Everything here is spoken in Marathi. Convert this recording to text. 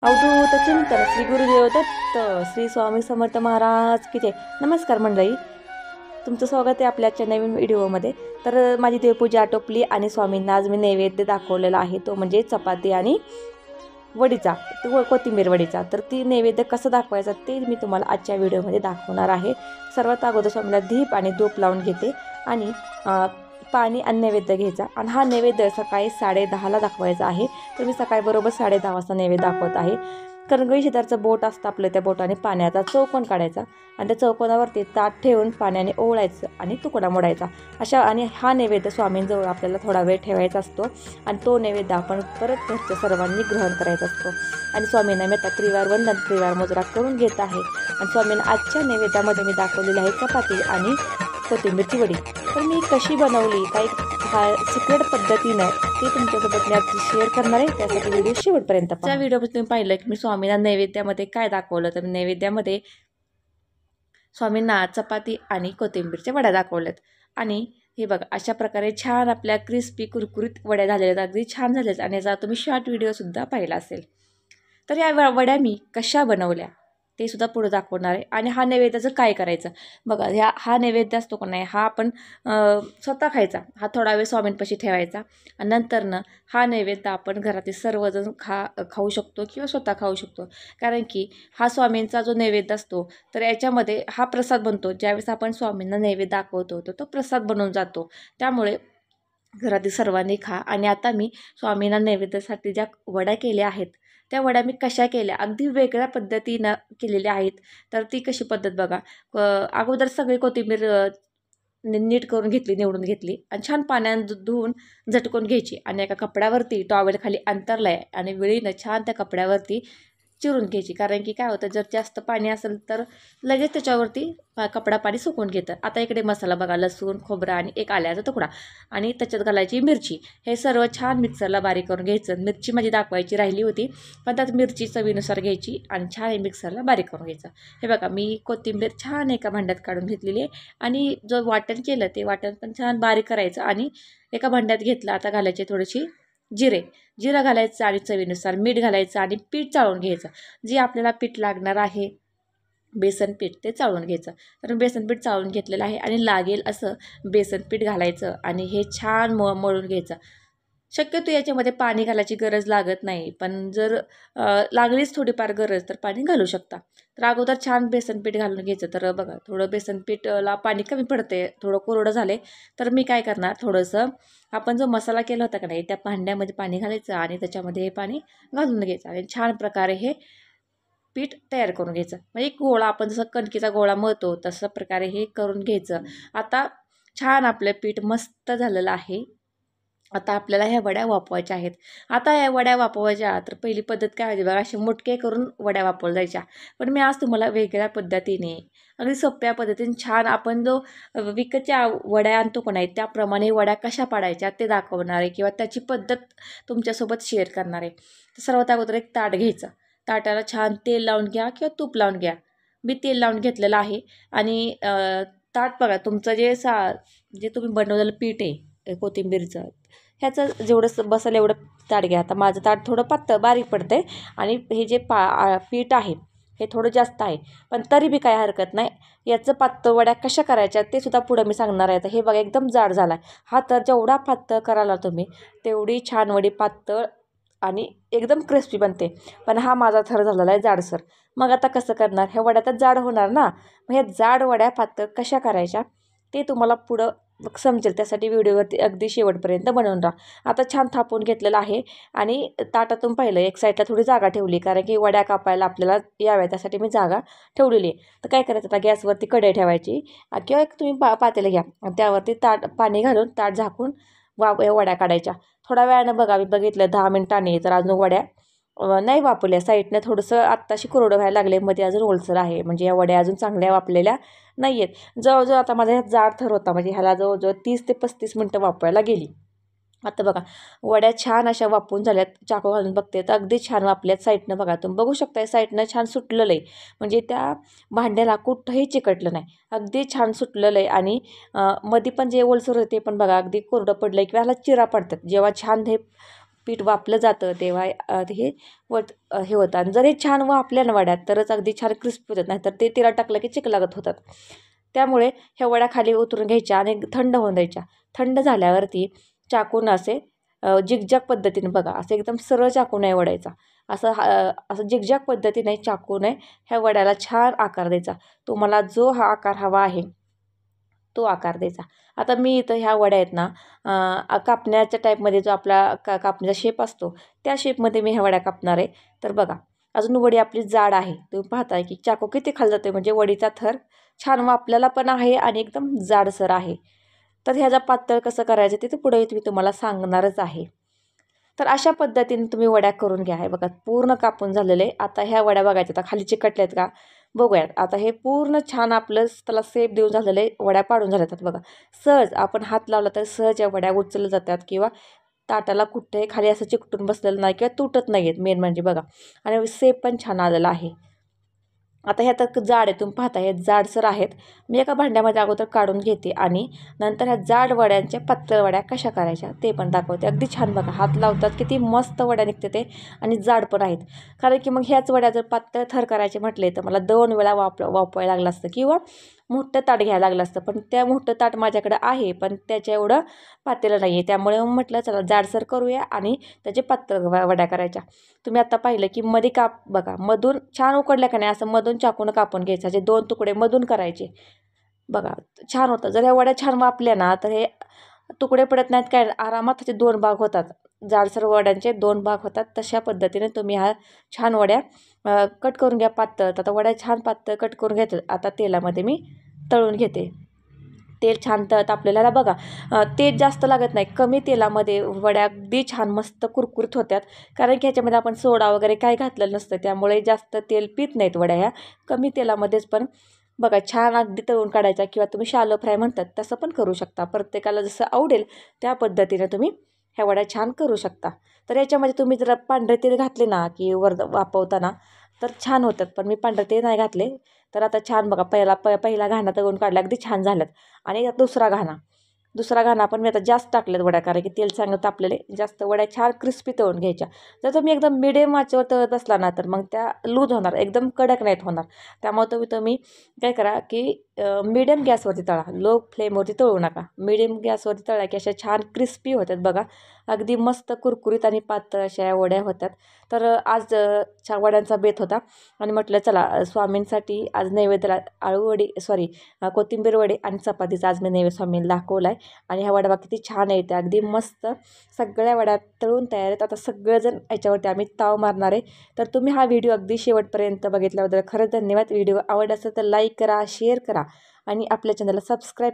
अवधूत चिंतन श्री गुरुदेव दत्त श्री स्वामी समर्थ महाराज की जय. नमस्कार मंडळी, तुमचं स्वागत आहे आपल्या आजच्या नवीन व्हिडिओमध्ये. तर माझी देवपूजा आटोपली आणि स्वामींना आज मी नैवेद्य दाखवलेला आहे, तो म्हणजे चपाती आणि वडीचा, तो कोथिंबीर वडीचा. तर ती नैवेद्य कसं दाखवायचा ते मी तुम्हाला आजच्या व्हिडिओमध्ये दाखवणार आहे. सर्वात अगोदर स्वामीला दीप आणि धूप लावून घेते आणि पाणी आणि नैवेद्य घ्यायचा. आणि हा नैवेद्य सकाळी 10:30ला दाखवायचा आहे. तर मी सकाळी बरोबर 10:30 वाजता नैवेद्य दाखवत आहे. करंगळी शेजारचं बोट असतं आपलं, त्या बोटाने पाण्याचा चौकोन काढायचा आणि त्या चौकोनावरती ताट ठेवून पाण्याने ओवळायचं आणि तुकडा मोडायचा अशा. आणि हा नैवेद्य स्वामींजवळ आपल्याला थोडा वेळ ठेवायचा असतो आणि तो नैवेद्य आपण परत घरच्या सर्वांनी ग्रहण करायचा असतो. आणि स्वामींना मी आता त्रिवार वंदन, त्रिवार मुद्रा करून घेत आहे. आणि स्वामींना आजच्या नैवेद्यामध्ये मी दाखवलेली आहे चपाती आणि कोथिंबीरची वडी. तर मी कशी बनवली, काही सिक्रेट पद्धतीनं ते तुमच्यासोबत मी आज शेअर करणार आहे. त्यासाठी व्हिडिओ शेवटपर्यंत पहा. त्या व्हिडिओमध्ये तुम्ही पाहिलं की मी स्वामींना नैवेद्यामध्ये काय दाखवलं. तर नैवेद्यामध्ये स्वामींना चपाती आणि कोथिंबीरच्या वड्या दाखवल्यात. आणि हे बघा, अशा प्रकारे छान आपल्या क्रिस्पी कुरकुरीत वड्या झालेल्या आहेत, अगदी छान झाल्यात. आणि याचा तुम्ही शॉर्ट व्हिडिओसुद्धा पाहिला असेल. तर या वड्या मी कशा बनवल्या ते सुद्धा पुढे दाखवणार आहे. आणि हा नैवेद्याचं काय करायचं बघा. हा नैवेद्य असतो का नाही, हा आपण स्वतः खायचा. हा थोडा वेळ स्वामींपाशी ठेवायचा आणि नंतरनं हा नैवेद्य आपण घरातील सर्वजण खाऊ शकतो किंवा स्वतः खाऊ शकतो. कारण की हा स्वामींचा जो नैवेद्य असतो, तर याच्यामध्ये हा प्रसाद बनतो. ज्यावेळेस आपण स्वामींना नैवेद्य दाखवतो तो प्रसाद बनून जातो. त्यामुळे घरातील सर्वांनी खा. आणि आता मी स्वामींना नैवेद्यासाठी ज्या वड्या केल्या आहेत त्या वड्या मी कशा केल्या, अगदी वेगळ्या पद्धतीनं केलेल्या आहेत. तर ती कशी पद्धत बघा. अगोदर सगळी कोथिंबीर नीट करून घेतली, निवडून घेतली आणि छान पाण्याने धुवून झटकून घ्यायची. आणि एका कपड्यावरती टॉवेल खाली अंतरला आहे आणि विळीनं छान त्या कपड्यावरती चिरून घ्यायची. कारण की काय होतं, जर जास्त पाणी असेल तर लगेच त्याच्यावरती कपडा पाणी सुकून घेतं. आता इकडे मसाला बघा, लसूण, खोबरा आणि एक आल्याचा तुकडा आणि त्याच्यात घालायची मिरची. हे सर्व छान मिक्सरला बारीक करून घ्यायचं. मिरची माझी दाखवायची राहिली होती, पण त्यात मिरची चवीनुसार घ्यायची आणि छान हे मिक्सरला बारीक करून घ्यायचं. हे बघा, मी कोथिंबीर छान एका भांड्यात काढून घेतलेली आहे. आणि जो वाटण केलं ते वाटण पण छान बारीक करायचं आणि एका भांड्यात घेतलं. आता घालायचे थोडीशी जिरं घालायचं आणि चवीनुसार मीठ घालायचं आणि पीठ चाळून घ्यायचं. जे आपल्याला पीठ लागणार आहे बेसन पीठ ते चाळून घ्यायचं. तर बेसन पीठ चाळून घेतलेलं आहे आणि लागेल असं बेसन पीठ घालायचं आणि हे छान मळून घ्यायचं. शक्यतो याच्यामध्ये पाणी घालायची गरज लागत नाही, पण जर लागलीच थोडीफार गरज तर पाणी घालू शकता. तर अगोदर छान बेसन पीठ घालून घ्यायचं. तर बघा, थोडं बेसन पीठला पाणी कमी पडते, थोडं कोरडं झाले. तर मी काय करणार, थोडंसं आपण जो मसाला केला होता का नाही त्या भांड्यामध्ये पाणी घालायचं आणि त्याच्यामध्ये हे पाणी घालून घ्यायचं आणि छान प्रकारे हे पीठ तयार करून घ्यायचं. म्हणजे गोळा आपण जसं कणकीचा गोळा मळतो तसं प्रकारे हे करून घ्यायचं. आता छान आपलं पीठ मस्त झालेलं आहे. आता आपल्याला ह्या वड्या वापवायच्या आहेत. आता ह्या वड्या वापवायच्या तर पहिली पद्धत काय होती बघा, असे मुटके करून वड्या वापरल्या जायच्या. पण मी आज तुम्हाला वेगळ्या पद्धतीने, अगदी सोप्या पद्धतीने छान आपण जो विकतच्या वड्या आणतो का नाही त्याप्रमाणे वड्या कशा पाडायच्या ते दाखवणार आहे किंवा त्याची पद्धत तुमच्यासोबत शेअर करणार आहे. तर सर्वात अगोदर एक ताट घ्यायचं. ताटाला छान तेल लावून घ्या किंवा तूप लावून घ्या. मी तेल लावून घेतलेलं आहे. आणि ताट बघा, तुमचं जे तुम्ही बनवलेलं पीठ आहे कोथिंबीरचं, ह्याचं जेवढं बसेल एवढं ताट घ्या. आता माझं ताट थोडं पातळ बारीक पडतं आहे आणि हे जे पीठ आहे हे थोडं जास्त आहे, पण तरी बी काय हरकत नाही. याचं पातळ वड्या कशा करायच्या ते सुद्धा पुढं मी सांगणार आहे. तर हे बघा, एकदम जाड झाला आहे हा. तर जेवढा पातळ करायला तुम्ही तेवढी छान वडी पातळ आणि एकदम क्रिस्पी बनते. पण हा माझा थर झालेला आहे जाडसर. मग आता कसं करणार, ह्या वड्या तर जाड होणार ना. मग ह्या जाड वड्या पातळ कशा करायच्या ते तुम्हाला पुढं समजेल. त्यासाठी व्हिडिओवरती अगदी शेवटपर्यंत बनवून राहा. आता छान थापून घेतलेलं आहे आणि ताटातून पाहिलं एक साईडला थोडी जागा ठेवली, कारण की वड्या कापायला आपल्याला याव्या त्यासाठी मी जागा ठेवलेली आहे. तर काय करायचं, आता गॅसवरती कढई ठेवायची किंवा एक तुम्ही पातेलं घ्या, त्यावरती पाणी घालून ताट झाकून वड्या काढायच्या. थोड्या वेळानं बघा, मी बघितलं 10 मिनिटांनी तर अजून वड्या नाही वापरल्या. साईडनं थोडंसं आत्ताशी कोरडं व्हायला लागले, मध्ये अजून ओलसर आहे, म्हणजे या वड्या अजून चांगल्या वापरलेल्या नाही आहेत. जवळजवळ आता माझा ह्यात जाड थर होता, म्हणजे ह्याला जवळजवळ 30 ते 35 मिनटं वापरायला गेली. आता बघा, वड्या छान अशा वापरून झाल्यात. चाकू घालून बघते तर अगदी छान वापरल्यात. साईडनं बघा, तुम्ही बघू शकता साईडनं छान सुटलेलं आहे, म्हणजे त्या भांड्याला कुठंही चिकटलं नाही, अगदी छान सुटलेलं आहे. आणि मध्ये पण जे ओलसर होते पण बघा अगदी कोरडं पडलं आहे किंवा ह्याला चिरा पडतात. जेव्हा छान हे पीठ वापलं जातं तेव्हा हे हे होतं. आणि जर हे छान वापल्या ना वड्यात तरच अगदी छान क्रिस्पी होतात, नाही तर ते तेलात टाकलं की चिकलागत होतात. त्यामुळे ह्या वड्या खाली उतरून घ्यायच्या आणि थंड होऊन द्यायच्या. थंड झाल्यावरती चाकून असे जिगजॅग पद्धतीने बघा, असं एकदम सरळ चाकू नाही वडायचा, असं जिगजॅग पद्धतीने चाकूने ह्या वड्याला छान आकार द्यायचा. तुम्हाला जो हा आकार हवा आहे तो आकार द्यायचा. आता मी इथं ह्या वड्या आहेत ना कापण्याच्या टाईपमध्ये जो आपला कापण्याचा शेप असतो त्या शेपमध्ये मी ह्या वड्या कापणार आहे. तर बघा, अजून वडी आपली जाड आहे. तुम्ही पाहताय की चाकू किती खाली जाते, म्हणजे वडीचा थर छान वापल्याला पण आहे आणि एकदम जाडसर आहे. तर ह्याचा पातळ कसं करायचं ते पुढे मी तुम्हाला सांगणारच आहे. तर अशा पद्धतीने तुम्ही वड्या करून घ्या. हे बघा पूर्ण कापून झालेले. आता ह्या वड्या बघायच्या, आता खाली चिकटल्यात का बघूयात. आता हे पूर्ण छान आपलं त्याला सेप देऊन झालेले वड्या पाडून झाल्या आहेत बघा. सहज आपण हात लावला तर सहज या वड्या उचलल्या जातात किंवा ताटाला कुठेही खाली असं चिकटून बसलेलं नाही किंवा तुटत नाही आहेत मेन म्हणजे बघा. आणि सेप पण छान आलेला आहे. आता ह्या तर जाड आहे, तुम्ही पाहता हे जाडसर आहेत. मी एका भांड्यामध्ये अगोदर काढून घेते आणि नंतर ह्या जाड वड्यांच्या पातळ वड्या कशा करायच्या ते पण दाखवते. अगदी छान बघा, हात लावतात किती मस्त वड्या निघते ते आणि जाड पण आहेत. कारण की मग ह्याच वड्या जर पातळ थर करायचे म्हटले तर मला 2 वेळा वापरायला लागलं असतं किंवा मोठं ताट घ्यायला लागलं असतं. पण त्या मोठं ताट माझ्याकडं आहे पण त्याच्या एवढं पातेलं नाही आहे. त्यामुळे मग म्हटलं चला जाडसर करूया आणि त्याचे पातळ वड्या करायच्या. तुम्ही आता पाहिलं की मध्ये काप बघा, मधून छान उकडल्या का नाही असं मधून चाकून कापून घ्यायचं. जे 2 तुकडे मधून करायचे बघा, छान होतं. जर ह्या वड्या छान वापल्या ना तर हे तुकडे पडत नाहीत, काय आरामात त्याचे 2 भाग होतात. जाडसर वड्यांचे 2 भाग होतात. तशा पद्धतीने तुम्ही ह्या छान वड्या कट करून घ्या पातळ. आता वड्या छान पातळ कट करून घेते. आता तेलामध्ये मी तळून घेते. तेल छान तापलेलं बघा, तेल जास्त लागत नाही. कमी तेलामध्ये वड्या अगदी छान मस्त कुरकुरीत होत्यात. कारण की ह्याच्यामध्ये आपण सोडा वगैरे काय घातलेलं नसतं, त्यामुळे जास्त तेल पित नाहीत वड्या ह्या. कमी तेलामध्येच पण बघा छान अगदी तळून काढायचा किंवा तुम्ही शालो फ्राय म्हणतात तसं पण करू शकता. प्रत्येकाला जसं आवडेल त्या पद्धतीने तुम्ही ह्या वड्या छान करू शकता. तर याच्यामध्ये तुम्ही जर पांढरे तेल घातले ना की वापरताना तर छान होतात. पण मी पांढरे तेल नाही घातले. तर आता छान बघा, पहिला घाणा तळून काढला अगदी छान झाल्यात. आणि दुसरा घाणा पण मी आता जास्त टाकलेत वड्या, कारण की तेल चांगलं तापलेले. जास्त वड्या छान क्रिस्पी तळून घ्यायच्या. जर तुम्ही एकदम मिडियम आचेवर तळत बसला ना तर मग त्या लूज होणार, एकदम कडक नाहीत होणार. त्यामुळे तुम्ही काय करा की मिडियम गॅसवरती तळा, लो फ्लेमवरती तळू नका. मिडियम गॅसवरती तळा की अशा छान क्रिस्पी होतात बघा. अगदी मस्त कुरकुरीत आणि पातळ अशा वड्या होतात. तर आज वड्यांचा बेत होता आणि म्हटलं चला स्वामींसाठी आज नैवेद्याला कोथिंबीर वडे आणि चपातीचा आज मी नैवेद्य स्वामींना दाखवला आहे. आणि ह्या वड्या किती छान येते, अगदी मस्त सगळ्या वड्या तळून तयार आहेत. आता सगळेजण याच्यावरती आम्ही ताव मारणार आहे. तर तुम्ही हा व्हिडिओ अगदी शेवटपर्यंत बघितल्याबद्दल खरंच धन्यवाद. व्हिडिओ आवडला असेल तर लाईक करा, शेअर करा आणि आपल्या चॅनलला सबस्क्राईब